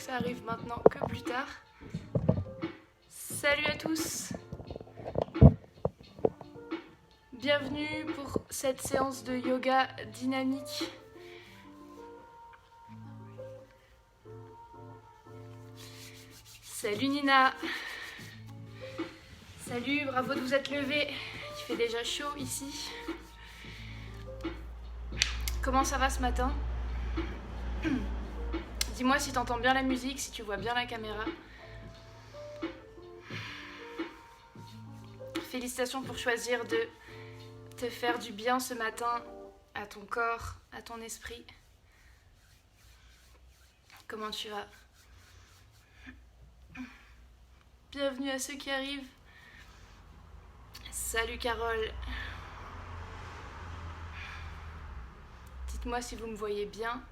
ça arrive maintenant que plus tard. Salut à tous! Bienvenue pour cette séance de yoga dynamique. Salut Nina! Salut, bravo de vous être levée. Il fait déjà chaud ici. Comment ça va ce matin? Dis-moi si tu entends bien la musique, si tu vois bien la caméra. Félicitations pour choisir de te faire du bien ce matin à ton corps, à ton esprit. Comment tu vas? Bienvenue à ceux qui arrivent. Salut Carole. Dites-moi si vous me voyez bien.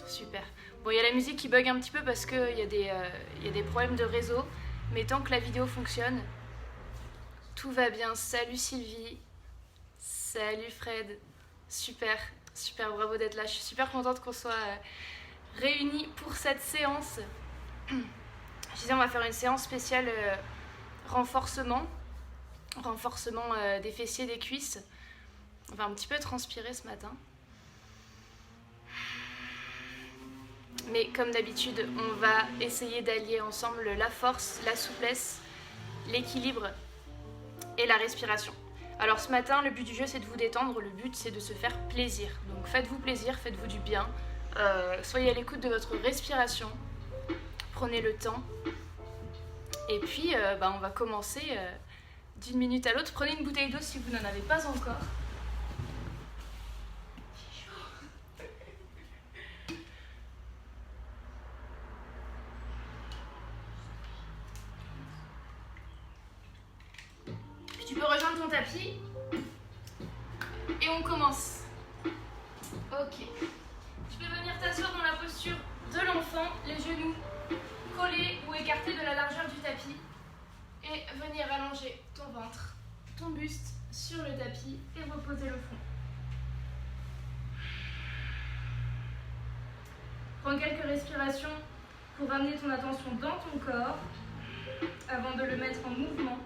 Super. Bon, il y a la musique qui bug un petit peu parce qu'il y a des problèmes de réseau. Mais tant que la vidéo fonctionne, tout va bien. Salut Sylvie. Salut Fred. Super, super, bravo d'être là. Je suis super contente qu'on soit réunis pour cette séance. Je disais, on va faire une séance spéciale renforcement des fessiers, des cuisses. On va un petit peu transpirer ce matin. Mais comme d'habitude, on va essayer d'allier ensemble la force, la souplesse, l'équilibre et la respiration. Alors ce matin, le but du jeu, c'est de vous détendre. Le but, c'est de se faire plaisir. Donc faites-vous plaisir, faites-vous du bien. Soyez à l'écoute de votre respiration. Prenez le temps. Et puis, on va commencer d'une minute à l'autre. Prenez une bouteille d'eau si vous n'en avez pas encore. Tu peux rejoindre ton tapis et on commence. Ok. Tu peux venir t'asseoir dans la posture de l'enfant, les genoux collés ou écartés de la largeur du tapis et venir allonger ton ventre, ton buste sur le tapis et reposer le front. Prends quelques respirations pour ramener ton attention dans ton corps avant de le mettre en mouvement.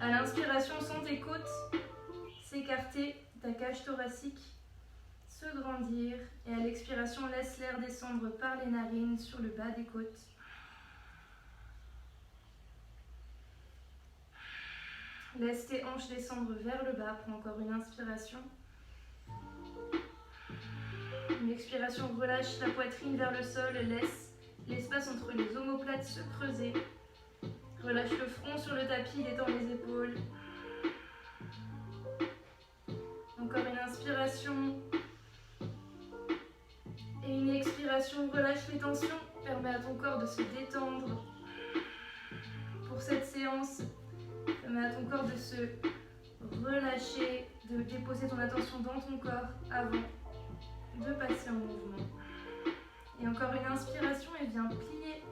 À l'inspiration, sens tes côtes s'écarter, ta cage thoracique se grandir. Et à l'expiration, laisse l'air descendre par les narines sur le bas des côtes. Laisse tes hanches descendre vers le bas. Prends encore une inspiration. Une expiration, relâche la poitrine vers le sol. Laisse l'espace entre les omoplates se creuser. Relâche le front sur le tapis, détends les épaules. Encore une inspiration. Et une expiration, relâche les tensions. Permets à ton corps de se détendre. Pour cette séance, permets à ton corps de se relâcher, de déposer ton attention dans ton corps avant de passer en mouvement. Et encore une inspiration et viens plier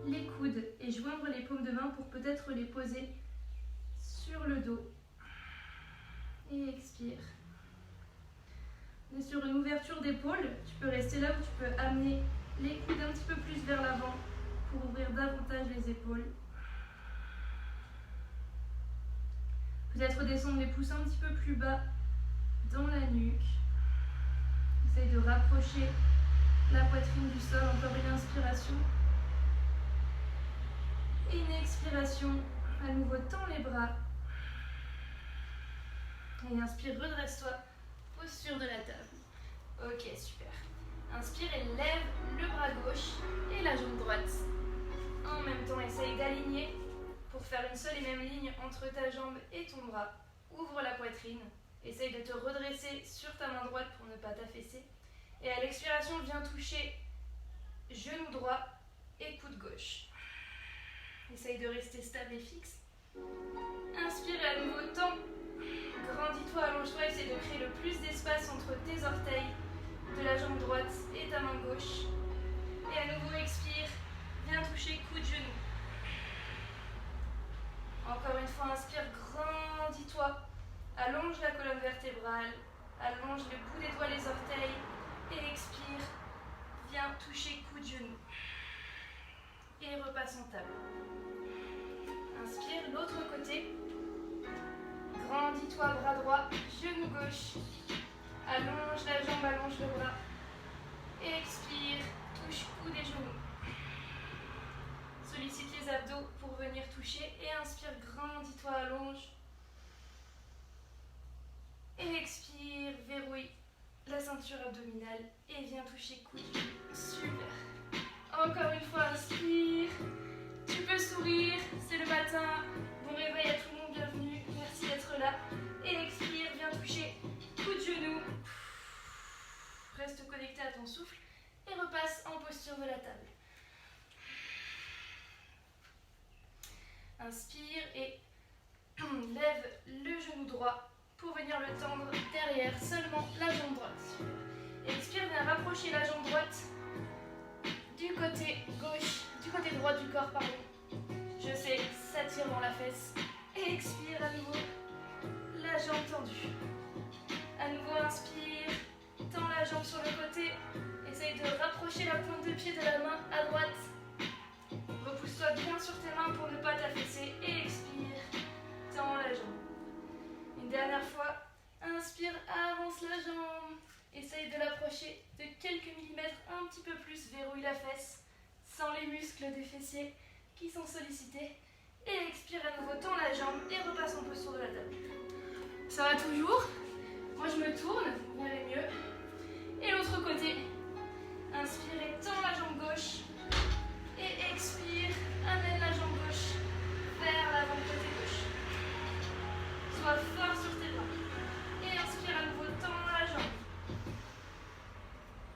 les coudes et joindre les paumes de main pour peut-être les poser sur le dos. Et expire. On est sur une ouverture d'épaule. Tu peux rester là ou tu peux amener les coudes un petit peu plus vers l'avant pour ouvrir davantage les épaules. Peut-être descendre les pouces un petit peu plus bas dans la nuque. Essaye de rapprocher la poitrine du sol. Encore une inspiration. Et une expiration, à nouveau tends les bras. Et inspire, redresse-toi, posture de la table. Ok, super. Inspire et lève le bras gauche et la jambe droite. En même temps, essaye d'aligner pour faire une seule et même ligne entre ta jambe et ton bras. Ouvre la poitrine. Essaye de te redresser sur ta main droite pour ne pas t'affaisser. Et à l'expiration, viens toucher genou droit et coude gauche. Essaye de rester stable et fixe. Inspire et à nouveau tends. Grandis-toi, allonge-toi, essaye de créer le plus d'espace entre tes orteils de la jambe droite et ta main gauche. Et à nouveau expire, viens toucher coude genou. vertébrale. Allonge le bout des doigts, les orteils. Et expire. Viens toucher coude genou. Et repasse en table. Inspire, l'autre côté. Grandis-toi, bras droit, genou gauche. Allonge la jambe, allonge le bras. Expire, touche coude et genoux. Sollicite les abdos pour venir toucher. Et inspire, grandis-toi, allonge. Et expire, verrouille la ceinture abdominale. Et viens toucher coude. Super. Encore une fois, inspire. Tu peux sourire, c'est le matin. Bon réveil à tout le monde, bienvenue. Merci d'être là. Et expire, viens toucher coude genou. Reste connecté à ton souffle et repasse en posture de la table. Inspire et lève le genou droit pour venir le tendre derrière, seulement la jambe droite. Expire, viens rapprocher la jambe droite du côté gauche, du côté droit du corps, pardon. Je sais, ça tire dans la fesse. Et expire à nouveau, la jambe tendue. À nouveau, inspire, tends la jambe sur le côté. Essaye de rapprocher la pointe de pied de la main à droite. Repousse-toi bien sur tes mains pour ne pas t'affaisser. Et expire, tends la jambe. Une dernière fois, inspire, avance la jambe. Essaye de l'approcher de quelques millimètres, un petit peu plus, verrouille la fesse, sans les muscles des fessiers qui sont sollicités. Et expire à nouveau, tends la jambe et repasse en posture de la table. Ça va toujours? Moi je me tourne, vous verrez mieux. Et l'autre côté, inspire et tends la jambe gauche. Et expire, amène la jambe gauche vers l'avant côté gauche. Sois fort sur tes bras. Et inspire à nouveau, tends la jambe.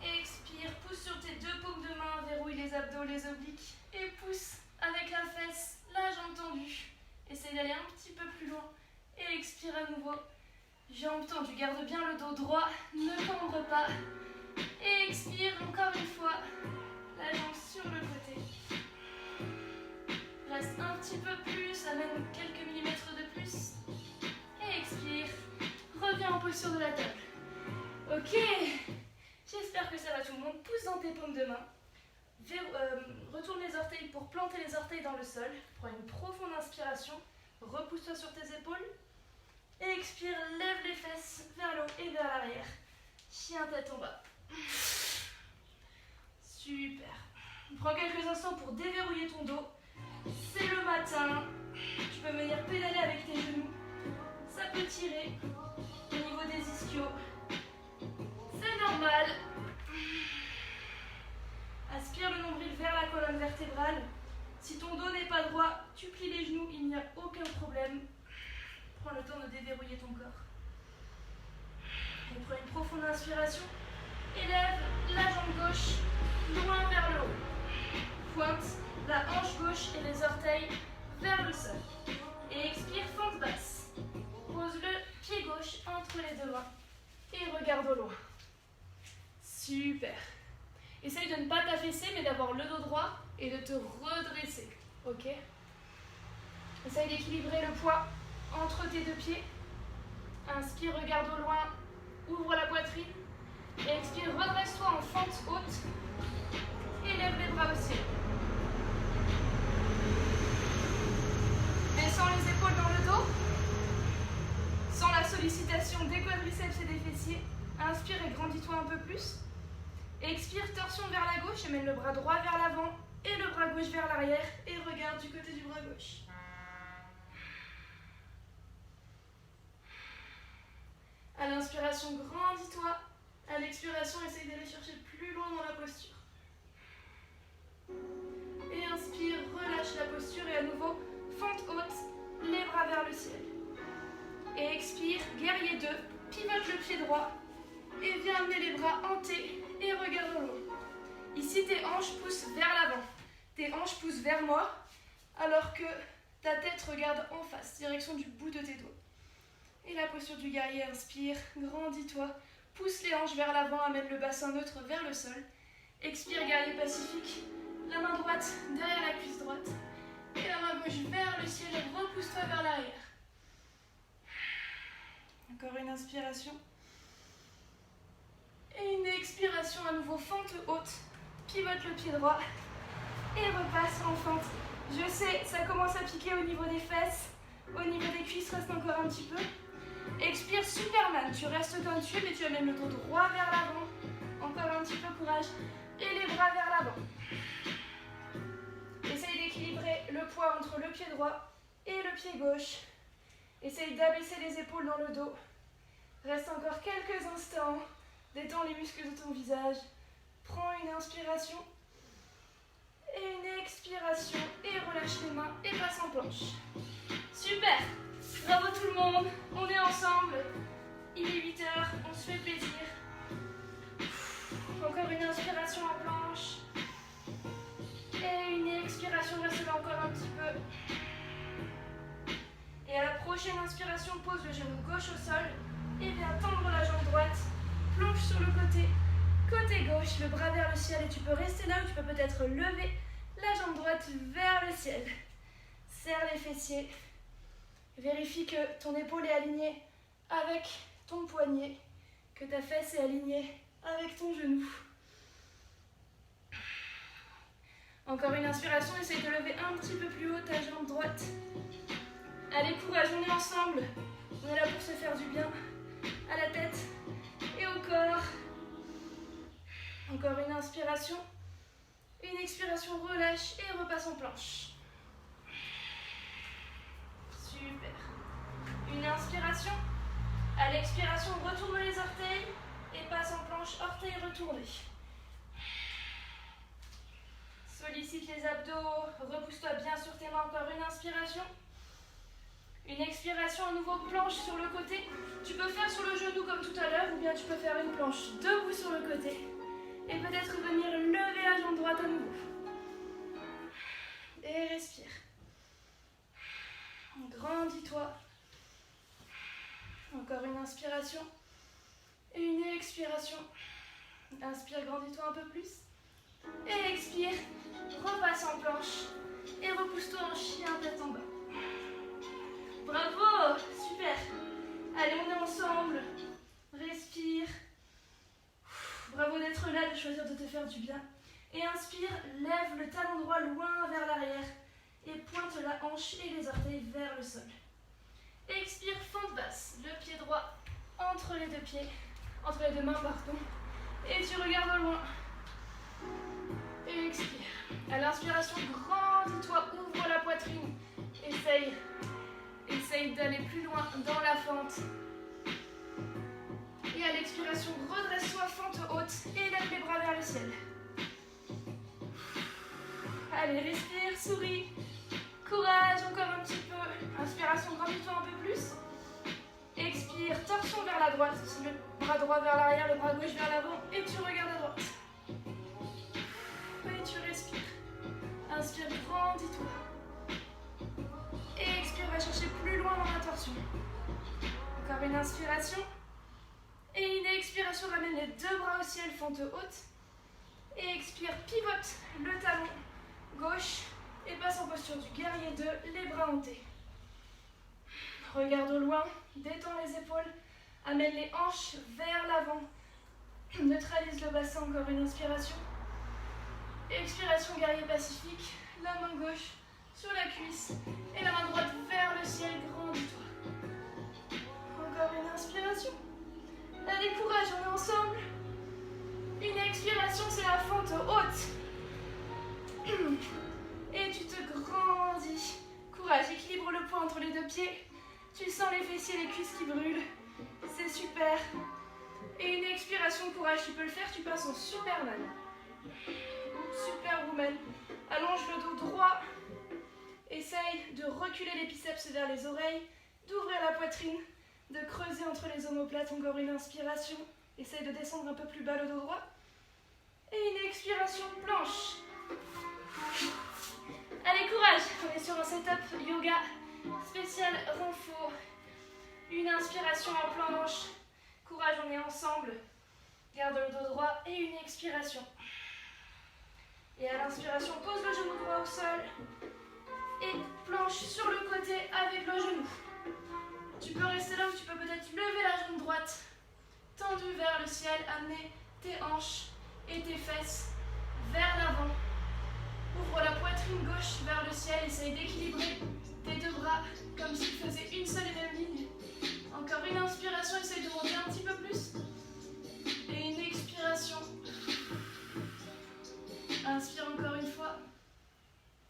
Expire, pousse sur tes deux paumes de main, verrouille les abdos, les obliques. Et pousse avec la fesse, la jambe tendue. Essaye d'aller un petit peu plus loin. Et expire à nouveau. Jambe tendue, garde bien le dos droit, ne cambre pas. Et expire encore une fois. La jambe sur le côté. Reste un petit peu plus, amène quelques millimètres de plus. Et expire. Reviens en posture de la table. Ok. J'espère que ça va tout le monde. Pousse dans tes paumes de main. Retourne les orteils pour planter les orteils dans le sol. Prends une profonde inspiration. Repousse-toi sur tes épaules. Et expire, lève les fesses vers le haut et vers l'arrière. Chien tête en bas. Super. Prends quelques instants pour déverrouiller ton dos. C'est le matin. Tu peux venir pédaler avec tes genoux. Ça peut tirer au niveau des ischios. C'est normal. Aspire le nombril vers la colonne vertébrale. Si ton dos n'est pas droit, tu plies les genoux, il n'y a aucun problème. Prends le temps de déverrouiller ton corps. Et prends une profonde inspiration. Élève la jambe gauche loin vers le haut. Pointe la hanche gauche et les orteils vers le sol. Et expire, fente basse. Pose le pied gauche entre les deux mains. Et regarde au loin. Super. Essaye de ne pas t'affaisser, mais d'avoir le dos droit et de te redresser. Ok? Essaye d'équilibrer le poids entre tes deux pieds. Inspire, regarde au loin, ouvre la poitrine. Et expire, redresse-toi en fente haute. Et lève les bras au ciel. Descends les épaules dans le dos. Sans la sollicitation des quadriceps et des fessiers. Inspire et grandis-toi un peu plus. Expire, torsion vers la gauche et mène le bras droit vers l'avant et le bras gauche vers l'arrière et regarde du côté du bras gauche. À l'inspiration, grandis-toi. À l'expiration, essaye d'aller chercher plus loin dans la posture. Et inspire, relâche la posture et à nouveau, fente haute, les bras vers le ciel. Et expire, guerrier 2, pivote le pied droit et viens amener les bras hantés et regarde au loin. Ici, tes hanches poussent vers l'avant. Tes hanches poussent vers moi alors que ta tête regarde en face, direction du bout de tes doigts. Et la posture du guerrier, inspire, grandis-toi, pousse les hanches vers l'avant, amène le bassin neutre vers le sol. Expire, guerrier pacifique, la main droite derrière la cuisse droite et la main gauche vers le ciel, repousse-toi vers l'arrière. Encore une inspiration. Et une expiration à nouveau, fente haute. Pivote le pied droit et repasse en fente. Je sais, ça commence à piquer au niveau des fesses, au niveau des cuisses, reste encore un petit peu. Expire, Superman, tu restes comme tu es, mais tu amènes le dos droit vers l'avant. Encore un petit peu, courage. Et les bras vers l'avant. Essaye d'équilibrer le poids entre le pied droit et le pied gauche. Essaye d'abaisser les épaules dans le dos. Reste encore quelques instants. Détends les muscles de ton visage. Prends une inspiration et une expiration. Et relâche les mains et passe en planche. Super! Bravo tout le monde, on est ensemble. Il est 8 h, on se fait plaisir. Encore une inspiration en planche. Et une expiration, reste là encore un petit peu. Et à la prochaine inspiration, pose le genou gauche au sol. Et viens tendre la jambe droite. Plonge sur le côté. Côté gauche, le bras vers le ciel. Et tu peux rester là ou tu peux peut-être lever la jambe droite vers le ciel. Serre les fessiers. Vérifie que ton épaule est alignée avec ton poignet, que ta fesse est alignée avec ton genou. Encore une inspiration, essaye de lever un petit peu plus haut ta jambe droite. Allez, courage, on est ensemble. On est là pour se faire du bien à la tête et au corps. Encore une inspiration. Une expiration, relâche et repasse en planche. Super. Une inspiration. À l'expiration, retourne les orteils et passe en planche, orteils retournés. Sollicite les abdos, repousse-toi bien sur tes mains, encore une inspiration. Une expiration, à nouveau planche sur le côté. Tu peux faire sur le genou comme tout à l'heure ou bien tu peux faire une planche debout sur le côté. Et peut-être venir lever la jambe droite à nouveau. Et respire. Grandis-toi. Encore une inspiration. Et une expiration. Inspire, grandis-toi un peu plus. Et expire. Repasse en planche. Et repousse-toi en chien tête en bas. Bravo! Super! Allez, on est ensemble. Respire. Bravo d'être là, de choisir de te faire du bien. Et inspire, lève le talon droit loin vers l'arrière. Et pointe la hanche et les orteils vers le sol. Expire, fente basse. Le pied droit entre les deux pieds. Entre les deux mains, pardon. Et tu regardes au loin. Et expire. À l'inspiration, grandis-toi, ouvre la poitrine. Essaye d'aller plus loin dans la fente. Et à l'expiration, redresse-toi, fente haute. Et lève les bras vers le ciel. Allez, respire, souris. Courage, encore un petit peu. Inspiration, grandis-toi un peu plus. Expire, torsion vers la droite. Le bras droit vers l'arrière, le bras gauche vers l'avant. Et tu regardes à droite. Et tu respires. Inspire, grandis-toi. Et expire, va chercher plus loin dans la torsion. Encore une inspiration. Et une expiration, ramène les deux bras au ciel, fente haute. Et expire, pivote le talon gauche. Et passe en posture du guerrier 2, les bras montés. Regarde au loin, détends les épaules, amène les hanches vers l'avant. Neutralise le bassin, encore une inspiration. Expiration, guerrier pacifique, la main gauche sur la cuisse et la main droite vers le ciel, grandis-toi. Encore une inspiration. Allez, courage, on est ensemble. Une expiration, c'est la fente haute. Et tu te grandis. Courage, équilibre le poids entre les deux pieds. Tu sens les fessiers, les cuisses qui brûlent. C'est super. Et une expiration, courage, tu peux le faire, tu passes en Superman. Ou Superwoman. Allonge le dos droit. Essaye de reculer les biceps vers les oreilles, d'ouvrir la poitrine, de creuser entre les omoplates. Encore une inspiration. Essaye de descendre un peu plus bas le dos droit. Et une expiration, planche. Allez, courage, on est sur un setup yoga spécial renfort. Une inspiration en planche. Courage, on est ensemble. Garde le dos droit et une expiration. Et à l'inspiration, pose le genou droit au sol. Et planche sur le côté avec le genou. Tu peux rester là ou tu peux peut-être lever la jambe droite. Tendue vers le ciel, amener tes hanches et tes fesses vers l'avant. Ouvre la poitrine gauche vers le ciel. Essaye d'équilibrer tes deux bras comme s'ils faisaient une seule et même ligne. Encore une inspiration, essaye de monter un petit peu plus. Et une expiration. Inspire encore une fois.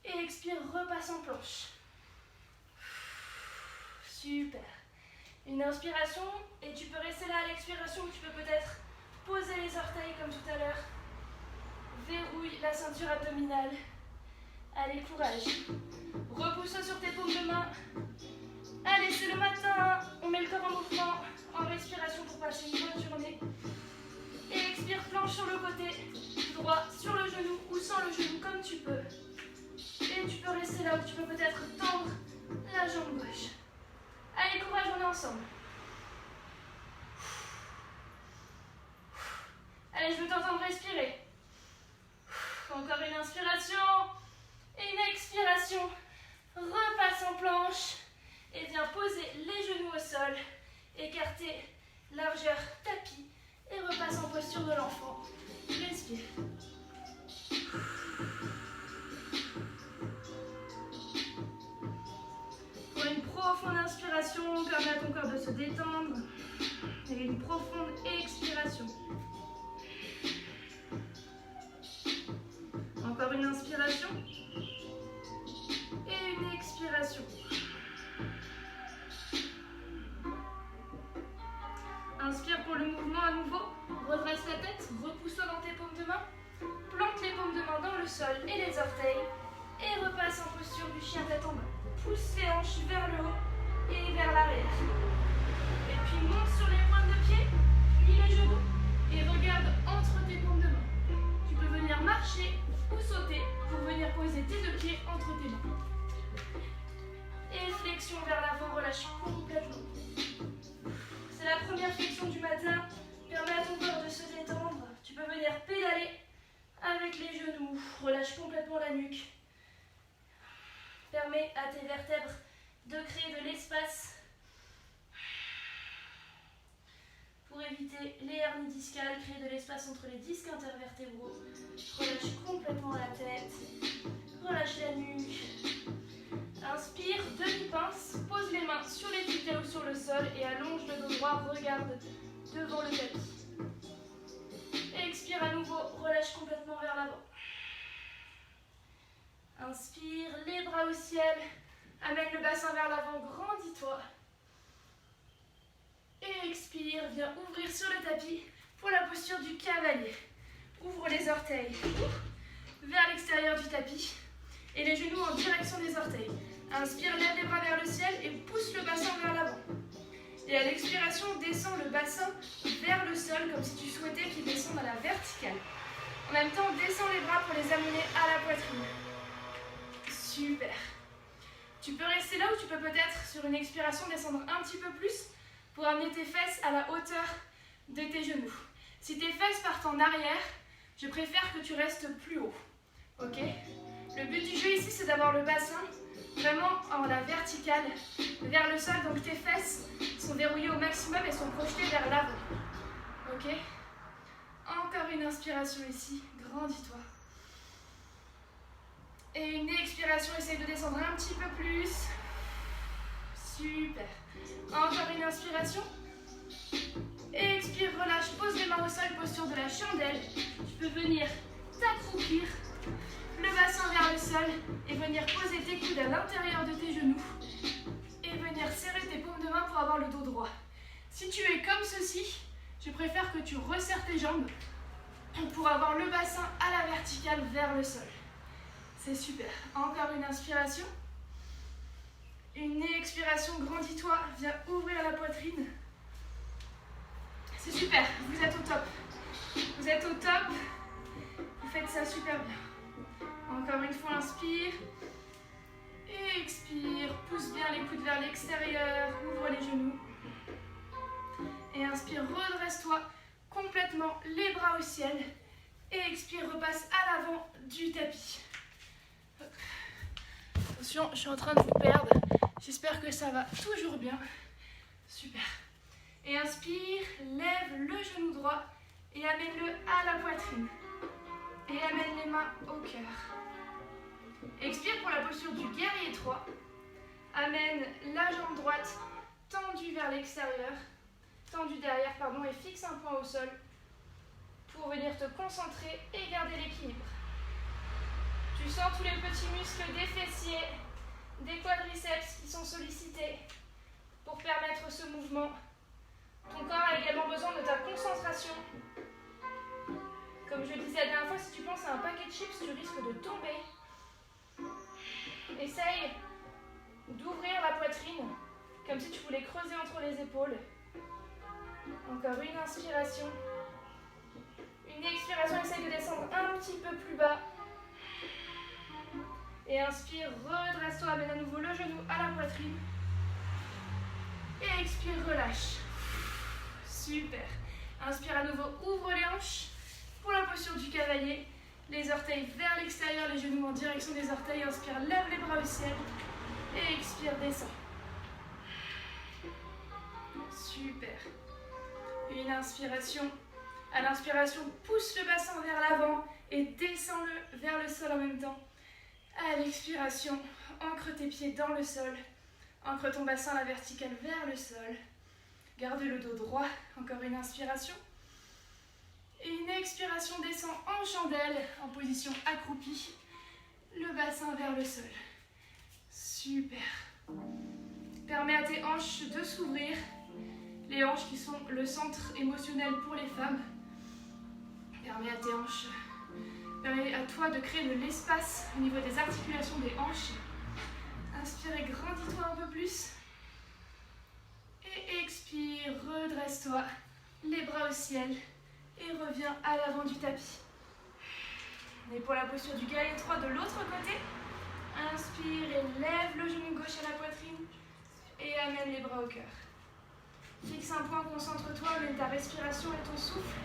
Et expire, repasse en planche. Super. Une inspiration et tu peux rester là à l'expiration ou tu peux peut-être poser les orteils comme tout à l'heure. Verrouille la ceinture abdominale. Allez, courage. Repousse sur tes paumes de main. Allez, c'est le matin. On met le corps en mouvement, en respiration pour passer une bonne journée. Et expire, planche sur le côté. Droit sur le genou ou sans le genou, comme tu peux. Et tu peux rester là où tu peux peut-être tendre la jambe gauche. Allez, courage, on est ensemble. Allez, je veux t'entendre respirer. Encore une inspiration et une expiration. Repasse en planche et viens poser les genoux au sol. Écarter largeur tapis et repasse en posture de l'enfant. Respire. Pour une profonde inspiration, permets à ton corps de se détendre. Et une profonde expiration. Encore une inspiration et une expiration. Inspire pour le mouvement à nouveau. Redresse la tête, repousse-toi dans tes paumes de main. Plante les paumes de main dans le sol et les orteils. Et repasse en posture du chien tête en bas. Pousse les hanches vers le haut et vers l'arrière. Et puis monte sur les pointes de pied, puis les genoux. Et regarde entre tes paumes de main. Tu peux venir marcher ou sauter pour venir poser tes deux pieds entre tes mains. Et flexion vers l'avant, relâche complètement. C'est la première flexion du matin. Permets à ton corps de se détendre. Tu peux venir pédaler avec les genoux. Relâche complètement la nuque. Permets à tes vertèbres de créer de l'espace pour éviter les hernies discales, créer de l'espace entre les disques intervertébraux. Relâche complètement la tête, relâche la nuque. Inspire, demi-pince, pose les mains sur les tutelles ou sur le sol et allonge le dos droit, regarde devant le tapis. Expire à nouveau, relâche complètement vers l'avant. Inspire, les bras au ciel, amène le bassin vers l'avant, grandis-toi. Et expire, viens ouvrir sur le tapis pour la posture du cavalier. Ouvre les orteils vers l'extérieur du tapis et les genoux en direction des orteils. Inspire, lève les bras vers le ciel et pousse le bassin vers l'avant. Et à l'expiration, descends le bassin vers le sol comme si tu souhaitais qu'il descende à la verticale. En même temps, descends les bras pour les amener à la poitrine. Super. Tu peux rester là ou tu peux peut-être, sur une expiration, descendre un petit peu plus pour amener tes fesses à la hauteur de tes genoux. Si tes fesses partent en arrière, je préfère que tu restes plus haut. Ok ? Le but du jeu ici, c'est d'avoir le bassin vraiment en la verticale vers le sol. Donc tes fesses sont verrouillées au maximum et sont projetées vers l'avant. Ok ? Encore une inspiration ici. Grandis-toi. Et une expiration, essaye de descendre un petit peu plus. Super. Encore une inspiration. Expire, relâche, pose les mains au sol, posture de la chandelle. Tu peux venir t'accroupir, le bassin vers le sol et venir poser tes coudes à l'intérieur de tes genoux et venir serrer tes paumes de main pour avoir le dos droit. Si tu es comme ceci, je préfère que tu resserres tes jambes pour avoir le bassin à la verticale vers le sol. C'est super. Encore une inspiration. Une expiration, grandis-toi, viens ouvrir la poitrine. C'est super, vous êtes au top. Vous êtes au top. Vous faites ça super bien. Encore une fois, inspire. Expire, pousse bien les coudes vers l'extérieur, ouvre les genoux. Et inspire, redresse-toi complètement, les bras au ciel. Et expire, repasse à l'avant du tapis. Attention, je suis en train de vous perdre. J'espère que ça va toujours bien. Super. Et inspire, lève le genou droit Et amène-le à la poitrine. Et amène les mains au cœur. Expire pour la posture du guerrier 3. Amène la jambe droite tendue vers l'extérieur. Tendue derrière, pardon, et fixe un point au sol pour venir te concentrer et garder l'équilibre. Tu sens tous les petits muscles des fessiers, des quadriceps qui sont sollicités pour permettre ce mouvement. Ton corps a également besoin de ta concentration. Comme je le disais la dernière fois, si tu penses à un paquet de chips, tu risques de tomber. Essaye d'ouvrir la poitrine, comme si tu voulais creuser entre les épaules. Encore une inspiration. Une expiration, essaye de descendre un petit peu plus bas. Et inspire, redresse-toi, amène à nouveau le genou à la poitrine. Et expire, relâche. Super. Inspire à nouveau, ouvre les hanches pour la posture du cavalier. Les orteils vers l'extérieur, les genoux en direction des orteils. Inspire, lève les bras au ciel. Et expire, descend. Super. Une inspiration. À l'inspiration, pousse le bassin vers l'avant et descends-le vers le sol en même temps. À l'expiration, ancre tes pieds dans le sol. Ancre ton bassin à la verticale vers le sol. Garde le dos droit. Encore une inspiration. Et une expiration, descend en chandelle, en position accroupie. Le bassin vers le sol. Super. Permets à tes hanches de s'ouvrir. Les hanches qui sont le centre émotionnel pour les femmes. Permets à tes hanches, permets à toi de créer de l'espace au niveau des articulations des hanches. Inspire et grandis-toi un peu plus. Et expire, redresse-toi, les bras au ciel et reviens à l'avant du tapis. Et pour la posture du guerrier 3 de l'autre côté, inspire et lève le genou gauche à la poitrine et amène les bras au cœur. Fixe un point, concentre-toi, amène ta respiration et ton souffle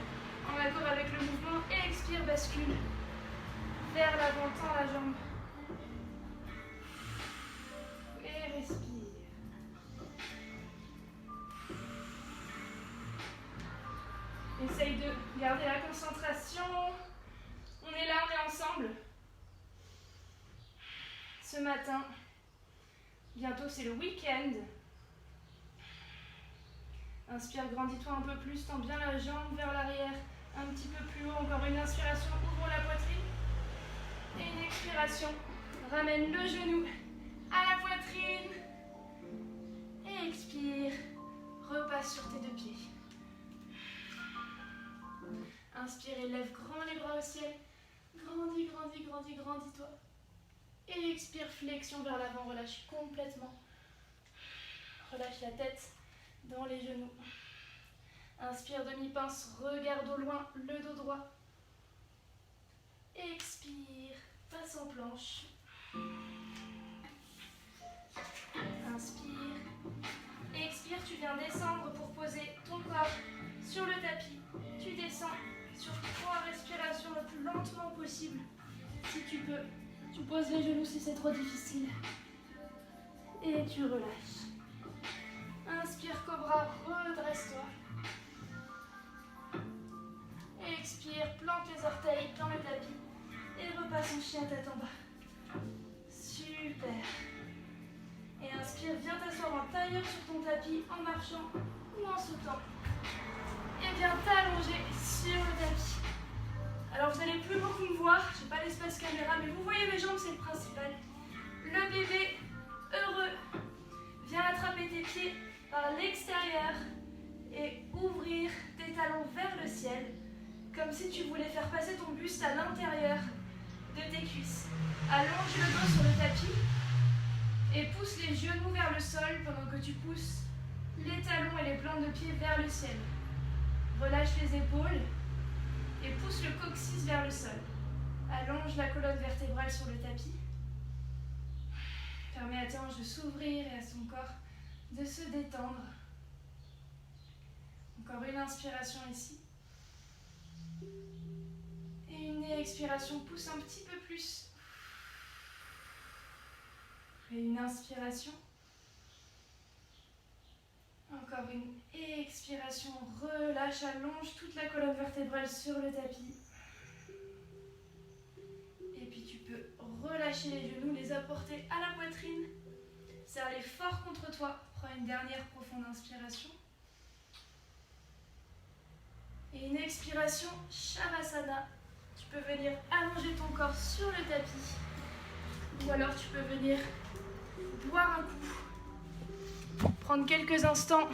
en accord avec le mouvement et expire, bascule vers l'avant, tends la jambe. Et respire. Essaye de garder la concentration. On est là, on est ensemble. Ce matin, bientôt c'est le week-end. Inspire, grandis-toi un peu plus, tends bien la jambe vers l'arrière, un petit peu plus haut, encore une inspiration, ouvre la poitrine. Et une expiration, ramène le genou à la poitrine. Et expire, repasse sur tes deux pieds. Inspire et lève grand les bras au ciel. Grandis, grandis, grandis, grandis-toi. Et expire, flexion vers l'avant, relâche complètement. Relâche la tête dans les genoux. Inspire, demi-pince, regarde au loin, le dos droit. Expire, passe en planche. Inspire. Expire, tu viens descendre pour poser ton corps sur le tapis. Tu descends sur 3 respirations le plus lentement possible. Si tu peux, tu poses les genoux si c'est trop difficile. Et tu relâches. Inspire, cobra, redresse-toi. Expire, plante les orteils dans le tapis. Et repasse en chien tête en bas. Super. Et inspire, viens t'asseoir en tailleur sur ton tapis en marchant ou en sautant. Et viens t'allonger sur le tapis. Alors vous n'allez plus beaucoup me voir, je n'ai pas l'espace caméra, mais vous voyez mes jambes, c'est le principal. Le bébé, heureux, viens attraper tes pieds par l'extérieur et ouvrir tes talons vers le ciel, comme si tu voulais faire passer ton buste à l'intérieur de tes cuisses. Allonge le dos sur le tapis et pousse les genoux vers le sol pendant que tu pousses les talons et les plantes de pied vers le ciel. Relâche les épaules et pousse le coccyx vers le sol. Allonge la colonne vertébrale sur le tapis. Permets à tes hanches de s'ouvrir et à son corps de se détendre. Encore une inspiration ici. Et une expiration, pousse un petit peu plus. Et une inspiration. Encore une expiration, relâche, allonge toute la colonne vertébrale sur le tapis. Et puis tu peux relâcher les genoux, les apporter à la poitrine. Serre-les fort contre toi. Prends une dernière profonde inspiration. Et une expiration, Shavasana. Tu peux venir allonger ton corps sur le tapis. Ou alors tu peux venir boire un coup. Prendre quelques instants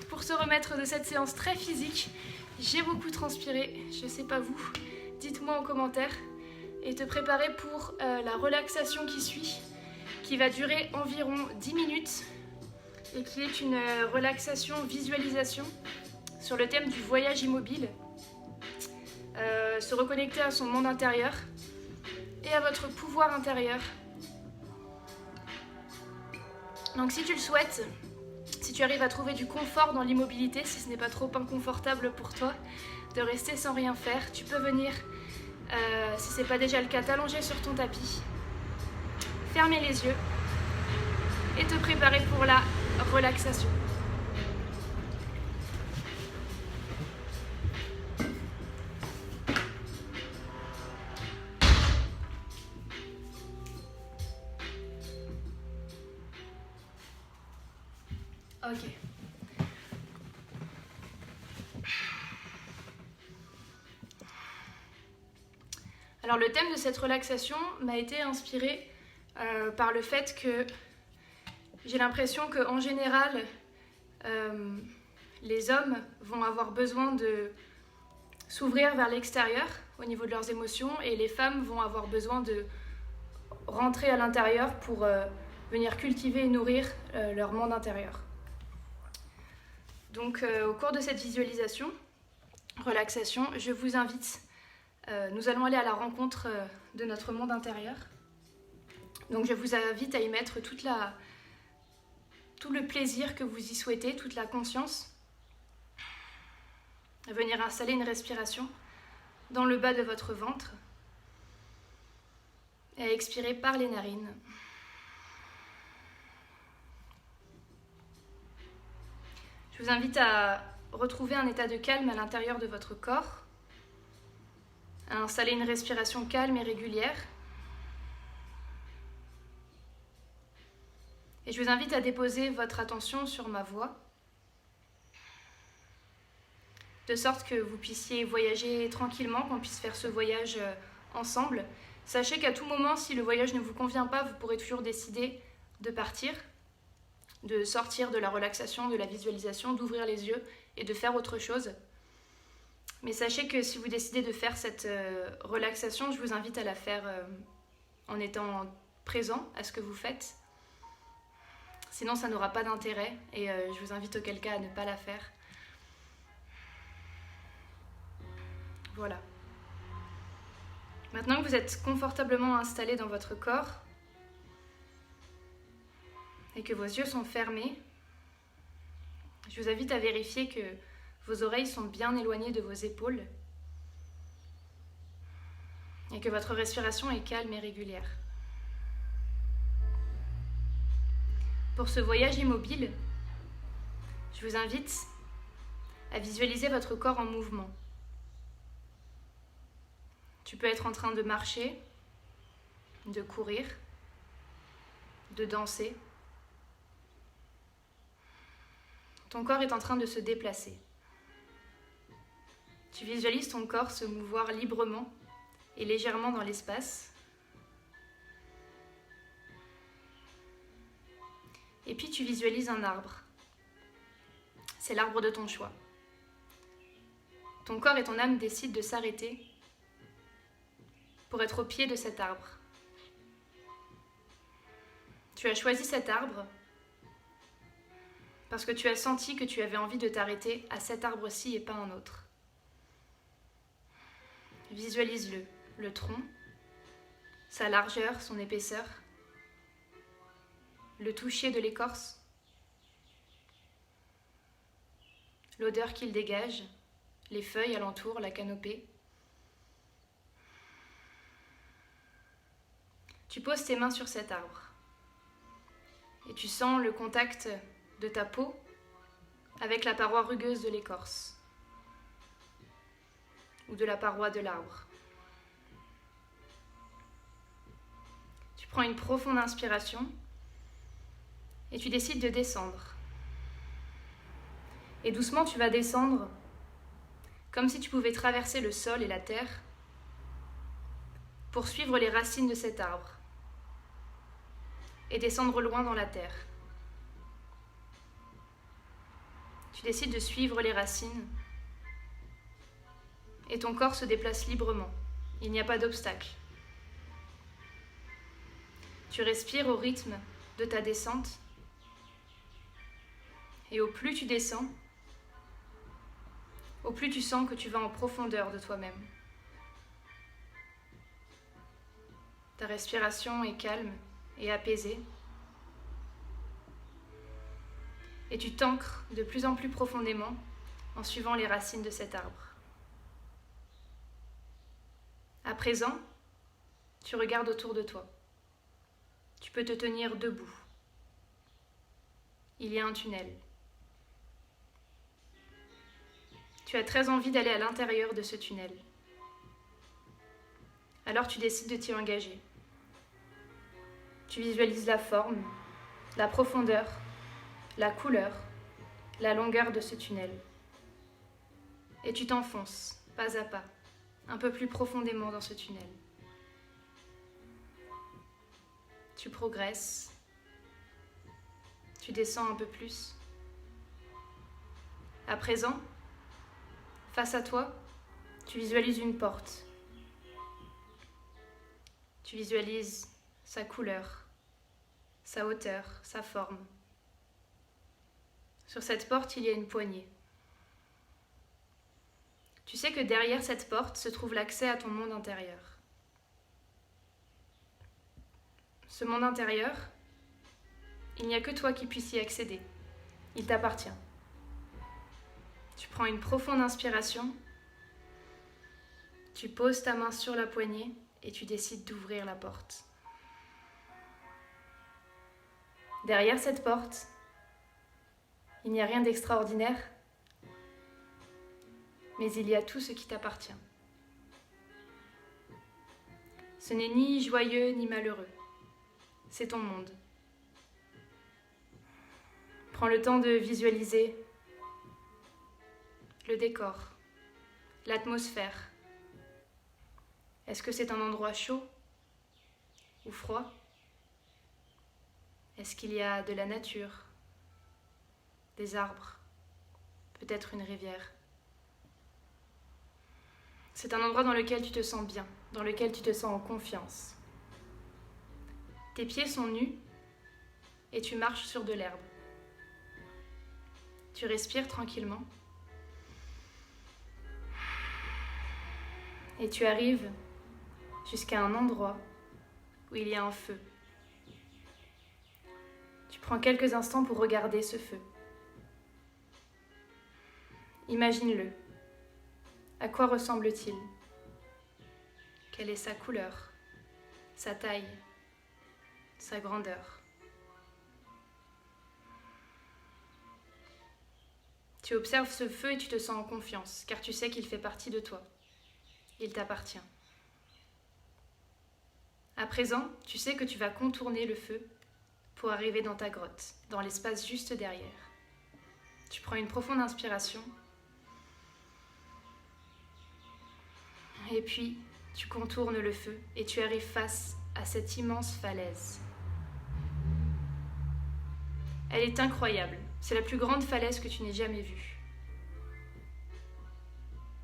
pour se remettre de cette séance très physique. J'ai beaucoup transpiré, je ne sais pas vous. Dites-moi en commentaire. Et te préparer pour la relaxation qui suit, qui va durer environ 10 minutes et qui est une relaxation visualisation sur le thème du voyage immobile. Se reconnecter à son monde intérieur et à votre pouvoir intérieur. Donc si tu le souhaites, si tu arrives à trouver du confort dans l'immobilité, si ce n'est pas trop inconfortable pour toi de rester sans rien faire, tu peux venir, si ce n'est pas déjà le cas, t'allonger sur ton tapis, fermer les yeux et te préparer pour la relaxation. Ok. Alors le thème de cette relaxation m'a été inspiré par le fait que j'ai l'impression qu'en général, les hommes vont avoir besoin de s'ouvrir vers l'extérieur au niveau de leurs émotions et les femmes vont avoir besoin de rentrer à l'intérieur pour venir cultiver et nourrir leur monde intérieur. Donc au cours de cette visualisation, relaxation, je vous invite, nous allons aller à la rencontre de notre monde intérieur. Donc je vous invite à y mettre tout le plaisir que vous y souhaitez, toute la conscience. À venir installer une respiration dans le bas de votre ventre et à expirer par les narines. Je vous invite à retrouver un état de calme à l'intérieur de votre corps, à installer une respiration calme et régulière. Et je vous invite à déposer votre attention sur ma voix, de sorte que vous puissiez voyager tranquillement, qu'on puisse faire ce voyage ensemble. Sachez qu'à tout moment, si le voyage ne vous convient pas, vous pourrez toujours décider de partir, de sortir de la relaxation, de la visualisation, d'ouvrir les yeux et de faire autre chose. Mais sachez que si vous décidez de faire cette relaxation, je vous invite à la faire en étant présent à ce que vous faites. Sinon, ça n'aura pas d'intérêt et je vous invite auquel cas à ne pas la faire. Voilà. Maintenant que vous êtes confortablement installé dans votre corps et que vos yeux sont fermés, je vous invite à vérifier que vos oreilles sont bien éloignées de vos épaules et que votre respiration est calme et régulière. Pour ce voyage immobile, je vous invite à visualiser votre corps en mouvement. Tu peux être en train de marcher, de courir, de danser. Ton corps est en train de se déplacer. Tu visualises ton corps se mouvoir librement et légèrement dans l'espace. Et puis tu visualises un arbre. C'est l'arbre de ton choix. Ton corps et ton âme décident de s'arrêter pour être au pied de cet arbre. Tu as choisi cet arbre parce que tu as senti que tu avais envie de t'arrêter à cet arbre-ci et pas un autre. Visualise-le, le tronc, sa largeur, son épaisseur, le toucher de l'écorce, l'odeur qu'il dégage, les feuilles alentour, la canopée. Tu poses tes mains sur cet arbre et tu sens le contact de ta peau avec la paroi rugueuse de l'écorce ou de la paroi de l'arbre. Tu prends une profonde inspiration et tu décides de descendre. Et doucement, tu vas descendre comme si tu pouvais traverser le sol et la terre pour suivre les racines de cet arbre et descendre loin dans la terre. Tu décides de suivre les racines et ton corps se déplace librement. Il n'y a pas d'obstacle. Tu respires au rythme de ta descente et au plus tu descends, au plus tu sens que tu vas en profondeur de toi-même. Ta respiration est calme et apaisée. Et tu t'ancres de plus en plus profondément en suivant les racines de cet arbre. À présent, tu regardes autour de toi. Tu peux te tenir debout. Il y a un tunnel. Tu as très envie d'aller à l'intérieur de ce tunnel. Alors tu décides de t'y engager. Tu visualises la forme, la profondeur, la couleur, la longueur de ce tunnel. Et tu t'enfonces, pas à pas, un peu plus profondément dans ce tunnel. Tu progresses. Tu descends un peu plus. À présent, face à toi, tu visualises une porte. Tu visualises sa couleur, sa hauteur, sa forme. Sur cette porte, il y a une poignée. Tu sais que derrière cette porte se trouve l'accès à ton monde intérieur. Ce monde intérieur, il n'y a que toi qui puisses y accéder. Il t'appartient. Tu prends une profonde inspiration, tu poses ta main sur la poignée et tu décides d'ouvrir la porte. Derrière cette porte, il n'y a rien d'extraordinaire, mais il y a tout ce qui t'appartient. Ce n'est ni joyeux ni malheureux, c'est ton monde. Prends le temps de visualiser le décor, l'atmosphère. Est-ce que c'est un endroit chaud ou froid? Est-ce qu'il y a de la nature, des arbres, peut-être une rivière? C'est un endroit dans lequel tu te sens bien, dans lequel tu te sens en confiance. Tes pieds sont nus et tu marches sur de l'herbe. Tu respires tranquillement et tu arrives jusqu'à un endroit où il y a un feu. Tu prends quelques instants pour regarder ce feu. Imagine-le. À quoi ressemble-t-il? Quelle est sa couleur, sa taille, sa grandeur? Tu observes ce feu et tu te sens en confiance, car tu sais qu'il fait partie de toi. Il t'appartient. À présent, tu sais que tu vas contourner le feu pour arriver dans ta grotte, dans l'espace juste derrière. Tu prends une profonde inspiration et puis tu contournes le feu et tu arrives face à cette immense falaise. Elle est incroyable. C'est la plus grande falaise que tu n'aies jamais vue.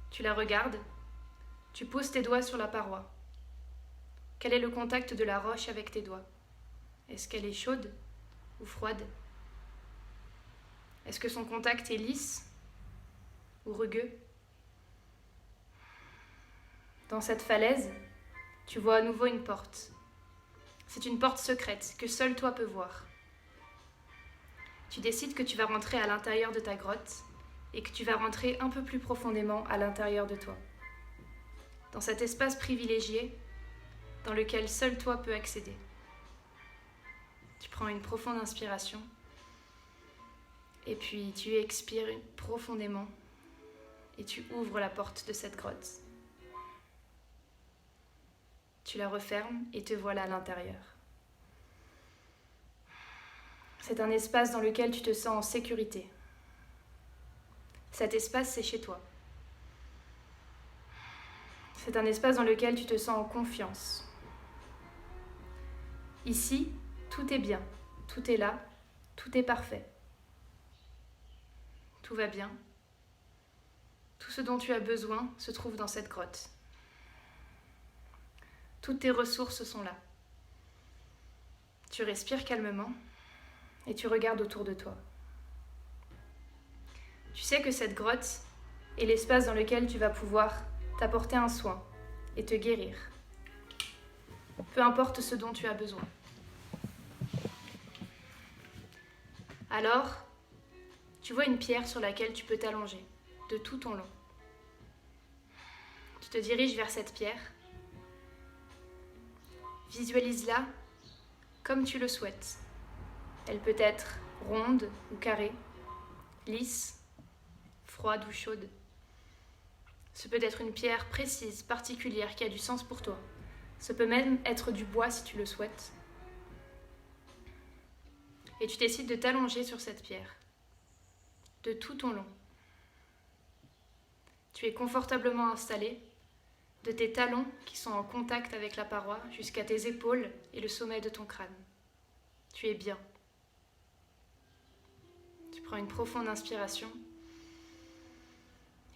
Tu la regardes, tu poses tes doigts sur la paroi. Quel est le contact de la roche avec tes doigts? Est-ce qu'elle est chaude ou froide? Est-ce que son contact est lisse ou rugueux? Dans cette falaise, tu vois à nouveau une porte. C'est une porte secrète que seul toi peux voir. Tu décides que tu vas rentrer à l'intérieur de ta grotte et que tu vas rentrer un peu plus profondément à l'intérieur de toi. Dans cet espace privilégié dans lequel seul toi peux accéder. Tu prends une profonde inspiration Et puis tu expires profondément et tu ouvres la porte de cette grotte. Tu la refermes et te voilà à l'intérieur. C'est un espace dans lequel tu te sens en sécurité. Cet espace, c'est chez toi. C'est un espace dans lequel tu te sens en confiance. Ici, tout est bien, tout est là, tout est parfait. Tout va bien. Tout ce dont tu as besoin se trouve dans cette grotte. Toutes tes ressources sont là. Tu respires calmement et tu regardes autour de toi. Tu sais que cette grotte est l'espace dans lequel tu vas pouvoir t'apporter un soin et te guérir. Peu importe ce dont tu as besoin. Alors, tu vois une pierre sur laquelle tu peux t'allonger de tout ton long. Tu te diriges vers cette pierre. Visualise-la comme tu le souhaites. Elle peut être ronde ou carrée, lisse, froide ou chaude. Ce peut être une pierre précise, particulière, qui a du sens pour toi. Ce peut même être du bois si tu le souhaites. Et tu décides de t'allonger sur cette pierre, de tout ton long. Tu es confortablement installé, de tes talons qui sont en contact avec la paroi jusqu'à tes épaules et le sommet de ton crâne. Tu es bien. Tu prends une profonde inspiration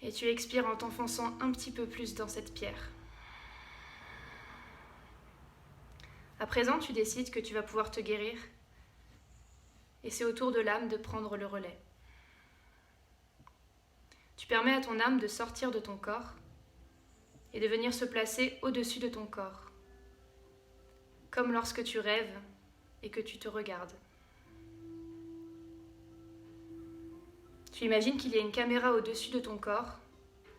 et tu expires en t'enfonçant un petit peu plus dans cette pierre. À présent, tu décides que tu vas pouvoir te guérir et c'est au tour de l'âme de prendre le relais. Tu permets à ton âme de sortir de ton corps et de venir se placer au-dessus de ton corps, comme lorsque tu rêves et que tu te regardes. Tu imagines qu'il y a une caméra au-dessus de ton corps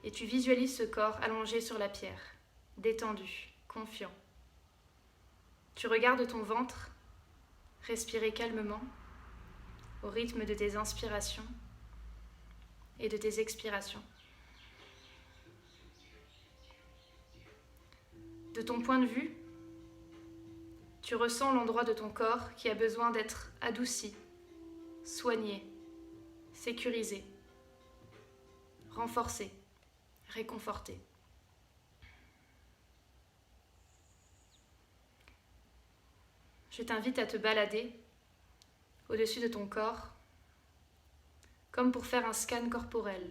et tu visualises ce corps allongé sur la pierre, détendu, confiant. Tu regardes ton ventre, respirer calmement, au rythme de tes inspirations et de tes expirations. De ton point de vue, tu ressens l'endroit de ton corps qui a besoin d'être adouci, soigné, sécurisé, renforcé, réconforté. Je t'invite à te balader au-dessus de ton corps, comme pour faire un scan corporel,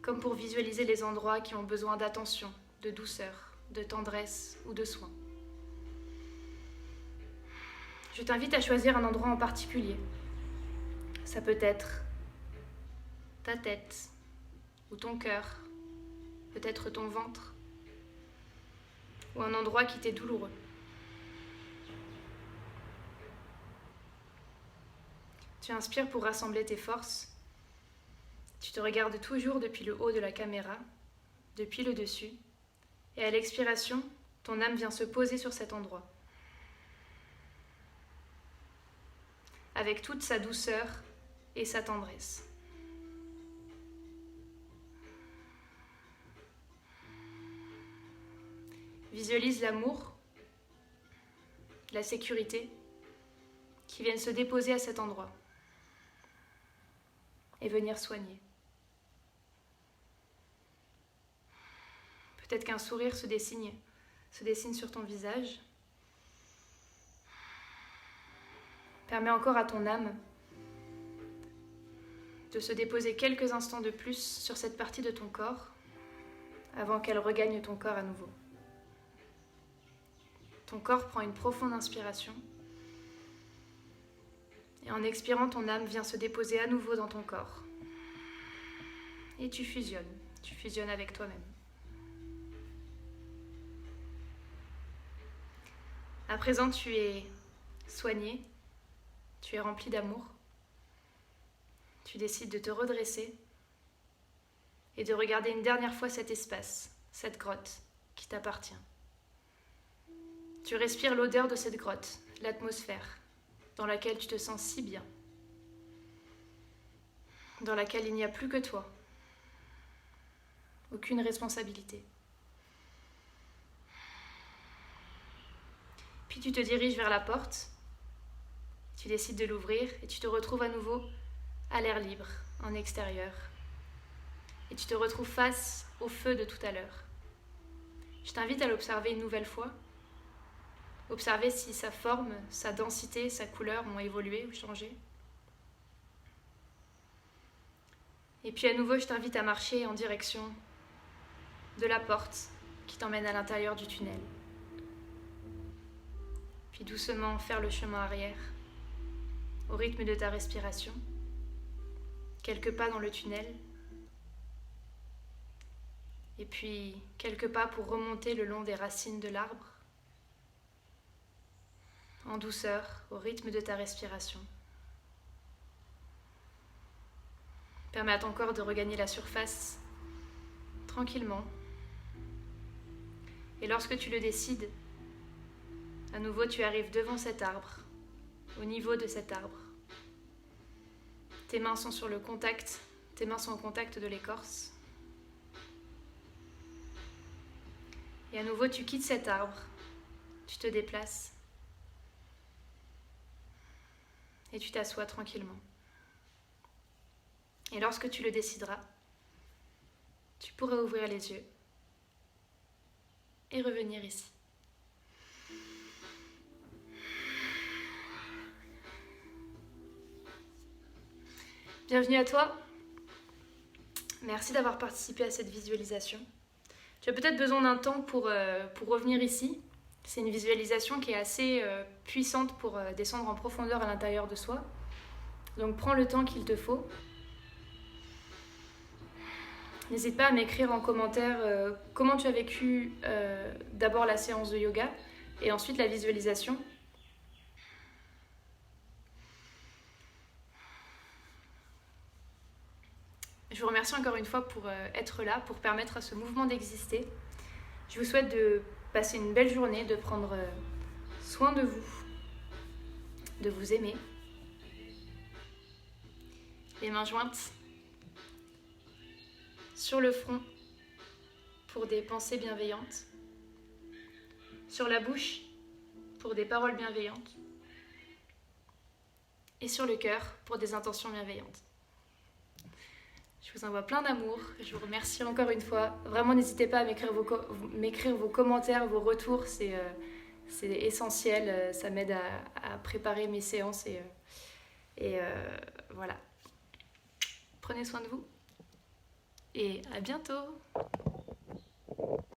comme pour visualiser les endroits qui ont besoin d'attention, de douceur, de tendresse ou de soin. Je t'invite à choisir un endroit en particulier. Ça peut être ta tête ou ton cœur, peut-être ton ventre, ou un endroit qui t'est douloureux. Tu inspires pour rassembler tes forces. Tu te regardes toujours depuis le haut de la caméra, depuis le dessus, et à l'expiration, ton âme vient se poser sur cet endroit. Avec toute sa douceur et sa tendresse. Visualise l'amour, la sécurité qui viennent se déposer à cet endroit et venir soigner. Peut-être qu'un sourire se dessine sur ton visage. Permets encore à ton âme de se déposer quelques instants de plus sur cette partie de ton corps avant qu'elle regagne ton corps à nouveau. Ton corps prend une profonde inspiration et en expirant, ton âme vient se déposer à nouveau dans ton corps. Et tu fusionnes avec toi-même. À présent, tu es soigné, tu es rempli d'amour. Tu décides de te redresser et de regarder une dernière fois cet espace, cette grotte qui t'appartient. Tu respires l'odeur de cette grotte, l'atmosphère dans laquelle tu te sens si bien. dans laquelle il n'y a plus que toi. Aucune responsabilité. Puis tu te diriges vers la porte, tu décides de l'ouvrir et tu te retrouves à nouveau à l'air libre, en extérieur. Et tu te retrouves face au feu de tout à l'heure. Je t'invite à l'observer une nouvelle fois. Observer si sa forme, sa densité, sa couleur ont évolué ou changé. Et puis à nouveau, je t'invite à marcher en direction de la porte qui t'emmène à l'intérieur du tunnel. Puis doucement faire le chemin arrière, au rythme de ta respiration. Quelques pas dans le tunnel. Et puis quelques pas pour remonter le long des racines de l'arbre. En douceur, au rythme de ta respiration. Permets à ton corps de regagner la surface tranquillement. Et lorsque tu le décides, à nouveau tu arrives devant cet arbre, au niveau de cet arbre. Tes mains sont sur le contact, tes mains sont au contact de l'écorce. Et à nouveau tu quittes cet arbre, tu te déplaces et tu t'assois tranquillement. Et lorsque tu le décideras, tu pourras ouvrir les yeux et revenir ici. Bienvenue à toi. Merci d'avoir participé à cette visualisation. Tu as peut-être besoin d'un temps pour revenir ici. C'est une visualisation qui est assez puissante pour descendre en profondeur à l'intérieur de soi. Donc prends le temps qu'il te faut. N'hésite pas à m'écrire en commentaire comment tu as vécu d'abord la séance de yoga et ensuite la visualisation. Je vous remercie encore une fois pour être là, pour permettre à ce mouvement d'exister. Je vous souhaite de passer une belle journée, de prendre soin de vous aimer. Les mains jointes sur le front pour des pensées bienveillantes, sur la bouche pour des paroles bienveillantes et sur le cœur pour des intentions bienveillantes. Je vous envoie plein d'amour, je vous remercie encore une fois. Vraiment, n'hésitez pas à m'écrire vos commentaires, vos retours, c'est essentiel, ça m'aide à préparer mes séances et voilà. Prenez soin de vous et à bientôt.